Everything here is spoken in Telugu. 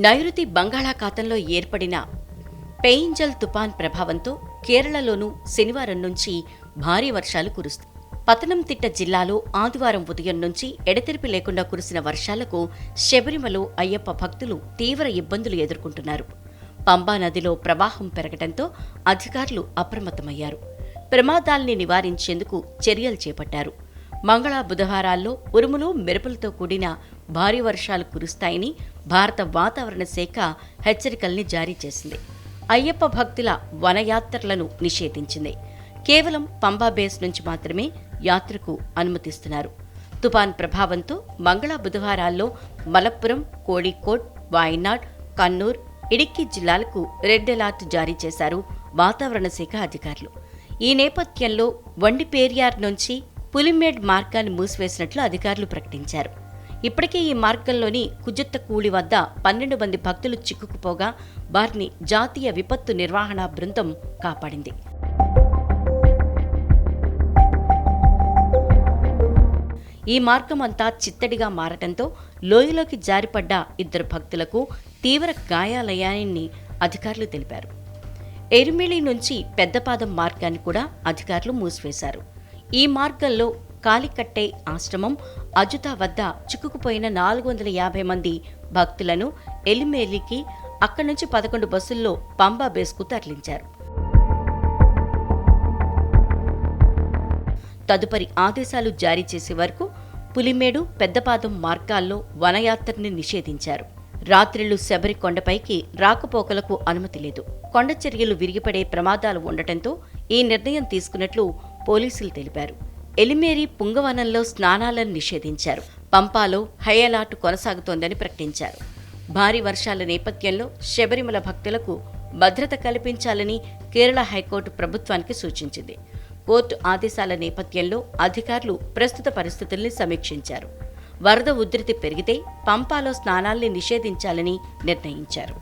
నైరుతి బంగాళాఖాతంలో ఏర్పడిన పెయింజల్ తుపాన్ ప్రభావంతో కేరళలోనూ శనివారం నుంచి భారీ వర్షాలు కురుస్తాయి. పతనంతిట్ట జిల్లాలో ఆదివారం ఉదయం నుంచి ఎడతెరిపి లేకుండా కురిసిన వర్షాలకు శబరిమలలో అయ్యప్ప భక్తులు తీవ్ర ఇబ్బందులు ఎదుర్కొంటున్నారు. పంబా నదిలో ప్రవాహం పెరగడంతో అధికారులు అప్రమత్తమయ్యారు. ప్రమాదాల్ని నివారించేందుకు చర్యలు చేపట్టారు. మంగళ బుధవారాల్లో ఉరుములు మెరుపులతో కూడిన భారీ వర్షాలు కురుస్తాయని భారత వాతావరణ శాఖ హెచ్చరికల్ని జారీ చేసింది. అయ్యప్ప భక్తుల వనయాత్రలను నిషేధించింది. కేవలం పంబా బేస్ నుంచి మాత్రమే యాత్రకు అనుమతిస్తున్నారు. తుపాన్ ప్రభావంతో మంగళ బుధవారాల్లో మలప్పురం, కోడికోడ్, వాయనాడ్, కన్నూర్, ఇడిక్కి జిల్లాలకు రెడ్ అలర్ట్ జారీ చేశారు వాతావరణ శాఖ అధికారులు. ఈ నేపథ్యంలో వండిపేరియార్ నుంచి పులిమేడ్ మార్గాన్ని మూసివేసినట్లు అధికారులు ప్రకటించారు. ఇప్పటికే ఈ మార్గంలోని కుజుత్తకూళి వద్ద 12 మంది భక్తులు చిక్కుకుపోగా వారిని జాతీయ విపత్తు నిర్వహణ బృందం కాపాడింది. ఈ మార్గం అంతా చిత్తడిగా మారటంతో లోయలోకి జారిపడ్డ 2 భక్తులకు తీవ్ర గాయాలయ్యాయని అధికారులు తెలిపారు. ఎరిమిలి నుంచి పెద్దపాదం మార్గాన్ని కూడా అధికారులు మూసివేశారు. ఈ మార్గంలో కాలికట్టై ఆశ్రమం, అజుతా వద్ద చిక్కుకుపోయిన 450 మంది భక్తులను ఎలిమేలికి, అక్కడి నుంచి 11 బస్సుల్లో పంబా బేస్కు తరలించారు. తదుపరి ఆదేశాలు జారీ చేసే వరకు పులిమేడు, పెద్దపాదం మార్గాల్లో వనయాత్రని నిషేధించారు. రాత్రిళ్లు శబరి కొండపైకి రాకపోకలకు అనుమతి లేదు. కొండ చర్యలు విరిగిపడే ప్రమాదాలు ఉండటంతో ఈ నిర్ణయం తీసుకున్నట్లు పోలీసులు తెలిపారు. ఎలిమేరి పుంగవనంలో స్నానాలను నిషేధించారు. పంపాలో హై అలర్ట్ కొనసాగుతోందని ప్రకటించారు. భారీ వర్షాల నేపథ్యంలో శబరిమల భక్తులకు భద్రత కల్పించాలని కేరళ హైకోర్టు ప్రభుత్వానికి సూచించింది. కోర్టు ఆదేశాల నేపథ్యంలో అధికారులు ప్రస్తుత పరిస్థితుల్ని సమీక్షించారు. వరద ఉధృతి పెరిగితే పంపాలో స్నానాల్ని నిషేధించాలని నిర్ణయించారు.